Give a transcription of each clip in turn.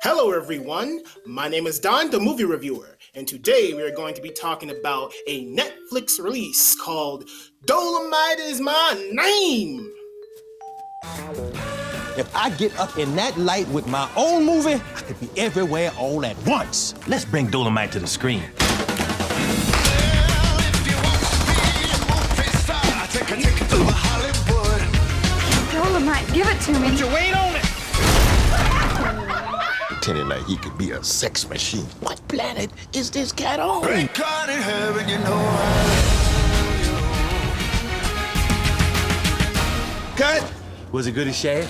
Hello everyone, my name is Don, the movie reviewer, and today we are going to be talking about a Netflix release called Dolemite is My Name. If I get up in that light with my own movie, I could be everywhere all at once. Let's bring Dolemite to the screen. Dolemite, give it to me. Put your weight on it. Pretending like he could be a sex machine. What planet is this cat on? Ain't God in heaven, you know Cut. Was it good as Shaft?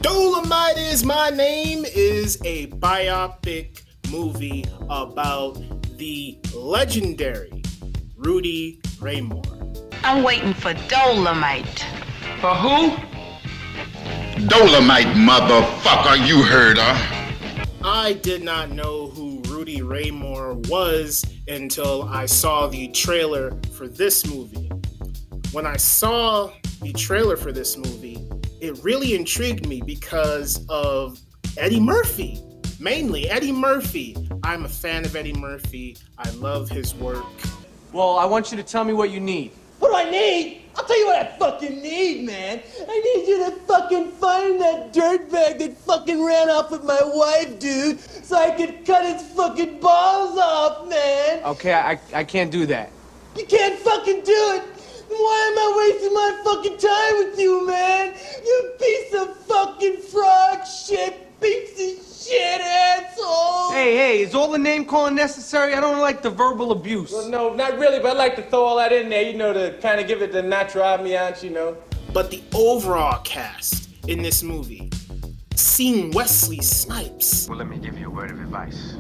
Dolemite is My Name is a biopic movie about the legendary Rudy Ray Moore. I'm waiting for Dolemite. For who? Dolemite, motherfucker, you heard her. I did not know who Rudy Ray Moore was until I saw the trailer for this movie. When I saw the trailer for this movie, it really intrigued me because of Eddie Murphy. Mainly Eddie Murphy. I'm a fan of Eddie Murphy. I love his work. Well, I want you to tell me what you need. What do I need? I'll tell you what I fucking need, man. I need you to fucking find that dirtbag that fucking ran off with my wife, dude, so I could cut his fucking balls off, man. Okay, I can't do that. You can't fucking do it. Then why am I wasting my fucking time with you, man? You piece of fucking frog shit, piece of shit, asshole. Hey, is all the name calling necessary? I don't like the verbal abuse. Well, no, not really, but I'd like to throw all that in there, you know, to kind of give it the natural ambiance, you know. But the overall cast in this movie, seeing Wesley Snipes, Well, let me give you a word of advice.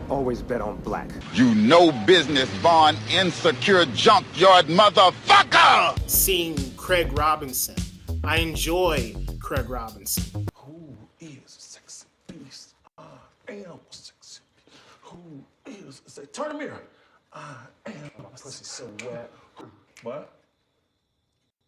Always bet on black. You no business born insecure junkyard motherfucker! seeing Craig Robinson. I enjoy Craig Robinson. Who is a sexy beast? I am a sexy beast. Who is a turn the mirror. I am a pussy so wet. What?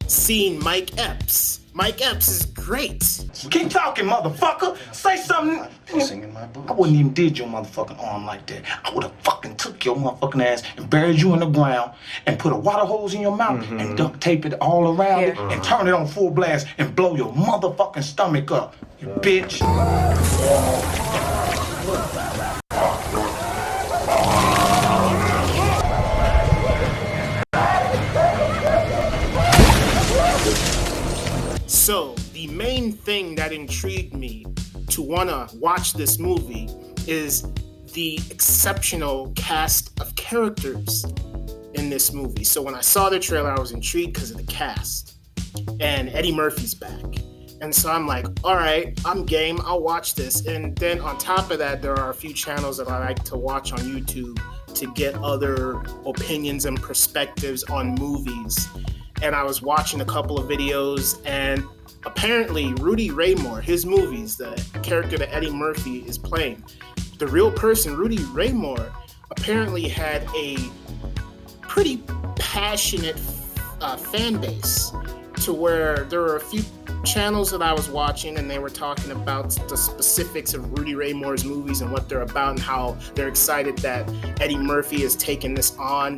Seeing Mike Epps. Mike Epps is great. Keep talking, motherfucker. Say something. Singing my boots. I wouldn't even did your motherfucking arm like that. I would have fucking took your motherfucking ass and buried you in the ground and put a water hose in your mouth and duct tape it all around it and turn it on full blast and blow your motherfucking stomach up, you bitch. So, the main thing that intrigued me to want to watch this movie is the exceptional cast of characters in this movie. So when I saw the trailer, I was intrigued because of the cast. And Eddie Murphy's back. And so I'm like, all right, I'm game, I'll watch this. And then on top of that, there are a few channels that I like to watch on YouTube to get other opinions and perspectives on movies. And I was watching a couple of videos, and apparently Rudy Ray Moore, his movies, the character that Eddie Murphy is playing, the real person, Rudy Ray Moore, apparently had a pretty passionate fan base, to where there were a few channels that I was watching and they were talking about the specifics of Rudy Ray Moore's movies and what they're about and how they're excited that Eddie Murphy has taken this on,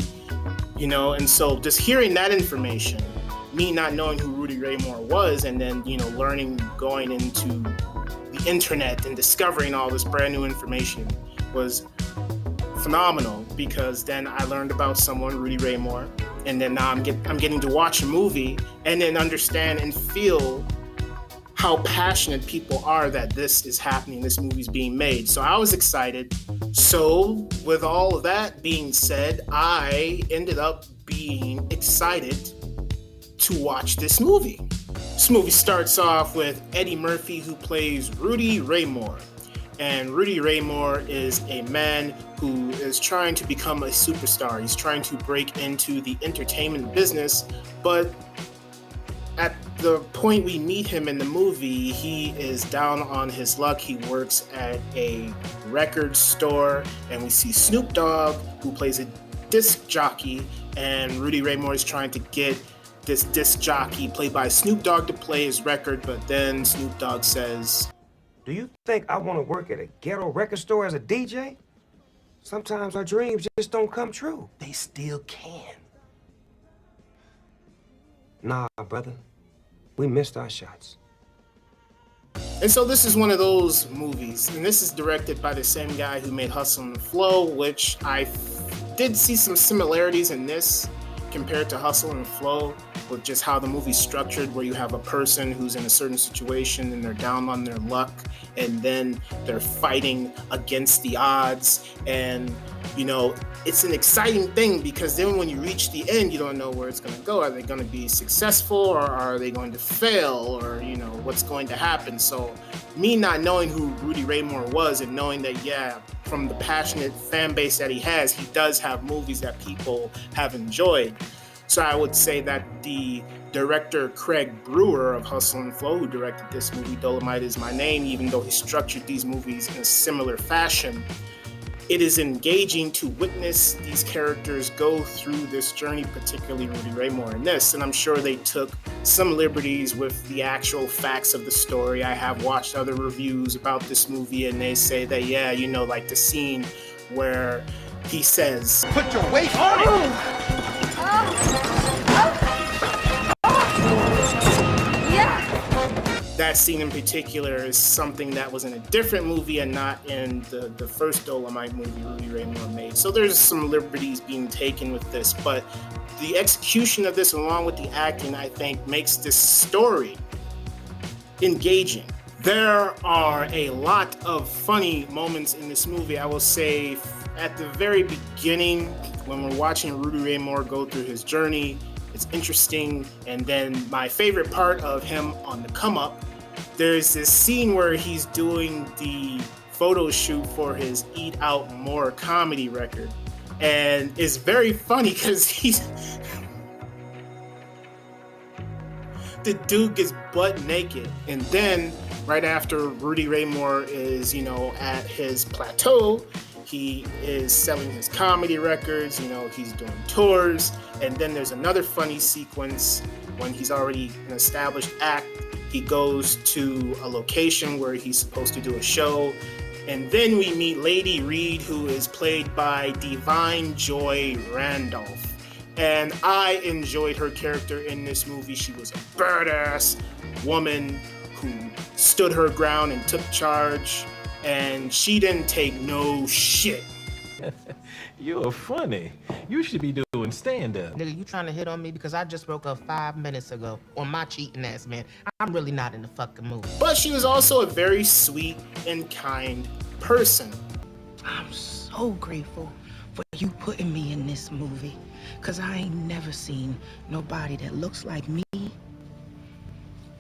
you know. And so just hearing that information, me not knowing who Rudy Ray Moore was, and then, you know, learning, going into the internet and discovering all this brand new information was phenomenal, because then I learned about someone, Rudy Ray Moore, and then now I'm getting to watch a movie and then understand and feel how passionate people are that this is happening, this movie's being made. So I was excited. So with all of that being said, I ended up being excited to watch this movie. This movie starts off with Eddie Murphy, who plays Rudy Ray Moore. And Rudy Ray Moore is a man who is trying to become a superstar. He's trying to break into the entertainment business, but at the point we meet him in the movie, he is down on his luck. He works at a record store, and we see Snoop Dogg, who plays a disc jockey, and Rudy Ray Moore is trying to get this disc jockey played by Snoop Dogg to play his record, but then Snoop Dogg says, "Do you think I want to work at a ghetto record store as a DJ? Sometimes our dreams just don't come true." They still can. Nah, brother. We missed our shots. And so this is one of those movies, and this is directed by the same guy who made Hustle and Flow, which I did see some similarities in this compared to Hustle and Flow, with just how the movie's structured, where you have a person who's in a certain situation and they're down on their luck, and then they're fighting against the odds. And, you know, it's an exciting thing because then when you reach the end, you don't know where it's going to go. Are they going to be successful, or are they going to fail, or, you know, what's going to happen? So me not knowing who Rudy Ray Moore was, and knowing that, yeah, from the passionate fan base that he has, he does have movies that people have enjoyed. So I would say that the director Craig Brewer of Hustle and Flow, who directed this movie, Dolemite Is My Name, even though he structured these movies in a similar fashion, it is engaging to witness these characters go through this journey, particularly Rudy Ray Moore in this. And I'm sure they took some liberties with the actual facts of the story. I have watched other reviews about this movie, and they say that, yeah, you know, like the scene where he says, "Put your weight on it!" That scene in particular is something that was in a different movie and not in the first Dolemite movie Rudy Ray Moore made. So there's some liberties being taken with this, but the execution of this, along with the acting, I think makes this story engaging. There are a lot of funny moments in this movie. I will say at the very beginning, when we're watching Rudy Ray Moore go through his journey, it's interesting. And then my favorite part of him on the come up, there's this scene where he's doing the photo shoot for his Eat Out More comedy record. And it's very funny because the dude gets butt naked. And then right after Rudy Ray Moore is, you know, at his plateau, he is selling his comedy records, you know, he's doing tours. And then there's another funny sequence when he's already an established act. He goes to a location where he's supposed to do a show. And then we meet Lady Reed, who is played by Divine Joy Randolph. And I enjoyed her character in this movie. She was a badass woman who stood her ground and took charge. And she didn't take no shit. You're funny. You should be doing stand-up. Nigga, you trying to hit on me because I just broke up 5 minutes ago on my cheating ass, man. I'm really not in the fucking mood. But she was also a very sweet and kind person. I'm so grateful for you putting me in this movie, because I ain't never seen nobody that looks like me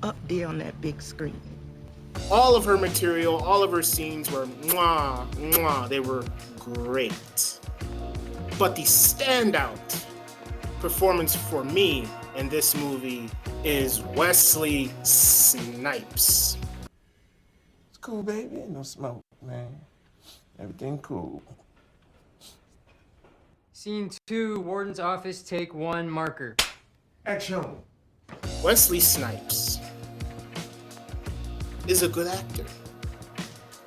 up there on that big screen. All of her material, all of her scenes were mwah, mwah. They were great. But the standout performance for me in this movie is Wesley Snipes. It's cool, baby. Ain't no smoke, man. Everything cool. Scene 2, Warden's office, take 1, marker. Action. Wesley Snipes is a good actor.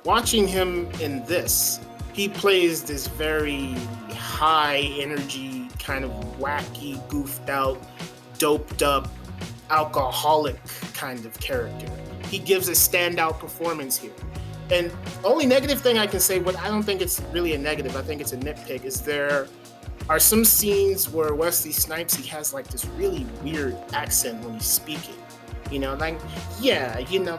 Watching him in this, he plays this very high energy, kind of wacky, goofed out, doped up, alcoholic kind of character. He gives a standout performance here. And only negative thing I can say, but I don't think it's really a negative, I think it's a nitpick, is there are some scenes where Wesley Snipes, he has like this really weird accent when he's speaking. You know, like, yeah, you know,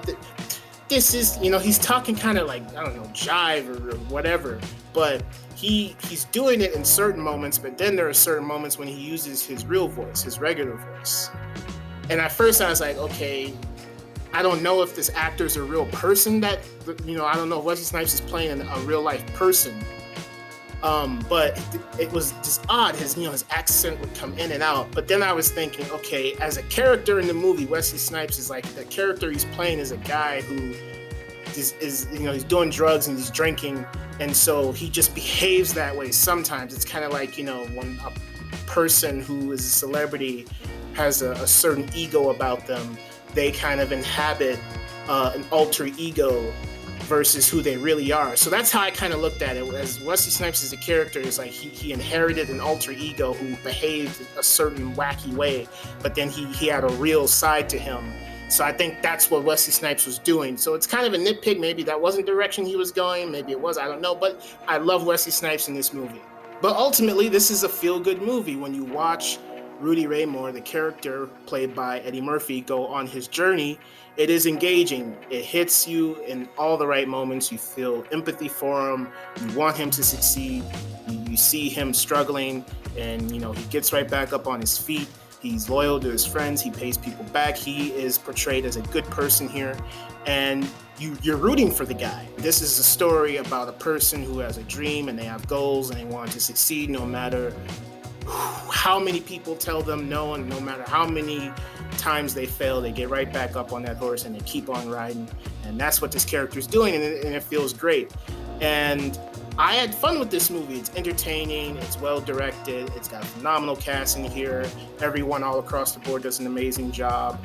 this is, you know, he's talking kind of like, I don't know, jive or whatever, but he's doing it in certain moments, but then there are certain moments when he uses his real voice, his regular voice. And at first I was like, okay, I don't know if this actor's a real person that, you know, I don't know if Wesley Snipes is playing a real life person. But it was just odd, his accent would come in and out. But then I was thinking, okay, as a character in the movie, Wesley Snipes is like, the character he's playing is a guy who is you know, he's doing drugs and he's drinking, and so he just behaves that way sometimes. It's kind of like, you know, when a person who is a celebrity has a certain ego about them. They kind of inhabit an alter ego versus who they really are. So that's how I kind of looked at it. As Wesley Snipes as a character is like he inherited an alter ego who behaved a certain wacky way, but then he had a real side to him. So I think that's what Wesley Snipes was doing. So it's kind of a nitpick. Maybe that wasn't the direction he was going. Maybe it was. I don't know. But I love Wesley Snipes in this movie. But ultimately, this is a feel-good movie. When you watch Rudy Ray Moore, the character played by Eddie Murphy, go on his journey, it is engaging. It hits you in all the right moments. You feel empathy for him. You want him to succeed. You see him struggling, and he gets right back up on his feet. He's loyal to his friends. He pays people back. He is portrayed as a good person here, and you're rooting for the guy. This is a story about a person who has a dream, and they have goals, and they want to succeed no matter how many people tell them no, and no matter how many times they fail, they get right back up on that horse and they keep on riding. And that's what this character is doing, and it feels great. And I had fun with this movie. It's entertaining, it's well directed, it's got a phenomenal cast in here. Everyone all across the board does an amazing job.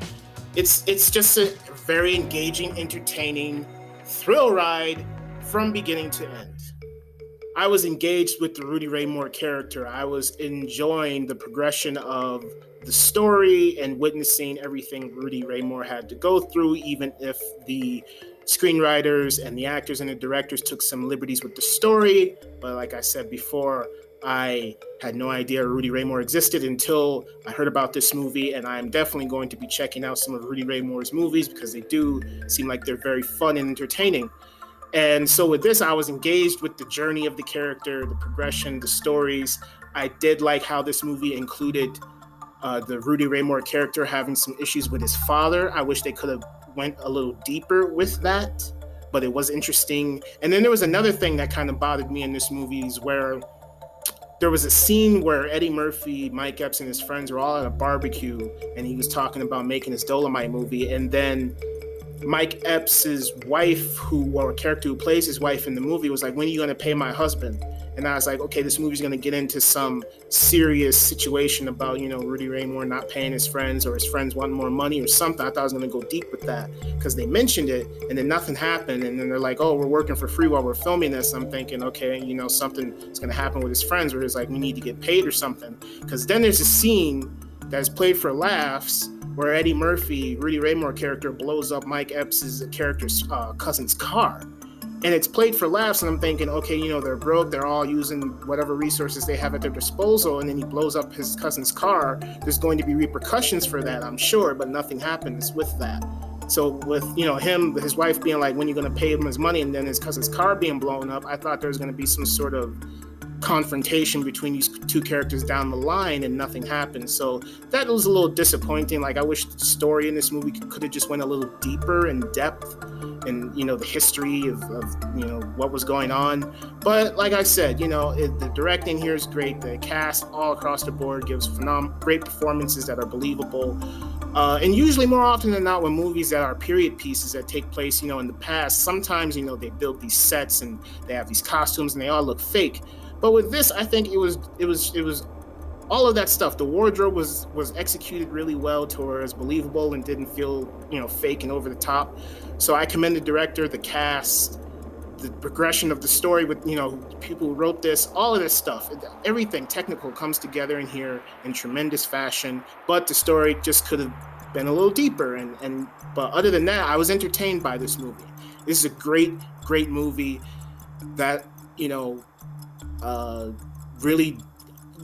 It's just a very engaging, entertaining thrill ride from beginning to end. I was engaged with the Rudy Ray Moore character. I was enjoying the progression of the story and witnessing everything Rudy Ray Moore had to go through, even if the screenwriters and the actors and the directors took some liberties with the story. But like I said before, I had no idea Rudy Ray Moore existed until I heard about this movie, and I'm definitely going to be checking out some of Rudy Ray Moore's movies because they do seem like they're very fun and entertaining. And so with this, I was engaged with the journey of the character, the progression, the stories. I did like how this movie included the Rudy Ray Moore character having some issues with his father. I wish they could have went a little deeper with that, but it was interesting. And then there was another thing that kind of bothered me in this movie is where there was a scene where Eddie Murphy, Mike Epps, and his friends were all at a barbecue, and he was talking about making his Dolemite movie. And then Mike Epps' wife, or a character who plays his wife in the movie, was like, "When are you going to pay my husband?" And I was like, okay, this movie's going to get into some serious situation about, Rudy Ray Moore not paying his friends, or his friends wanting more money or something. I thought I was going to go deep with that because they mentioned it and then nothing happened. And then they're like, oh, we're working for free while we're filming this. I'm thinking, okay, something is going to happen with his friends where it's like, we need to get paid or something. Because then there's a scene that's played for laughs where Eddie Murphy, Rudy Ray Moore character, blows up Mike Epps' character's cousin's car. And it's played for laughs, and I'm thinking, okay, they're broke, they're all using whatever resources they have at their disposal, and then he blows up his cousin's car. There's going to be repercussions for that, I'm sure, but nothing happens with that. So with, him, his wife being like, when are you going to pay him his money, and then his cousin's car being blown up, I thought there was going to be some sort of confrontation between these two characters down the line, and nothing happened. So that was a little disappointing. Like, I wish the story in this movie could have just went a little deeper in depth and the history of what was going on. But like I said, the directing here is great. The cast all across the board gives great performances that are believable. And usually, more often than not, when movies that are period pieces that take place in the past, sometimes they build these sets and they have these costumes and they all look fake. But with this, I think it was all of that stuff. The wardrobe was executed really well to where it's believable and didn't feel fake and over the top. So I commend the director, the cast, the progression of the story with people who wrote this, all of this stuff, everything technical comes together in here in tremendous fashion. But the story just could have been a little deeper. But other than that, I was entertained by this movie. This is a great movie that really,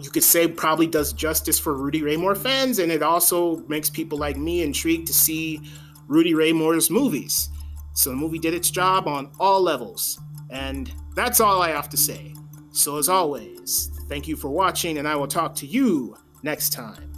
you could say, probably does justice for Rudy Ray Moore fans, and it also makes people like me intrigued to see Rudy Ray Moore's movies. So the movie did its job on all levels, and that's all I have to say. So as always, thank you for watching, and I will talk to you next time.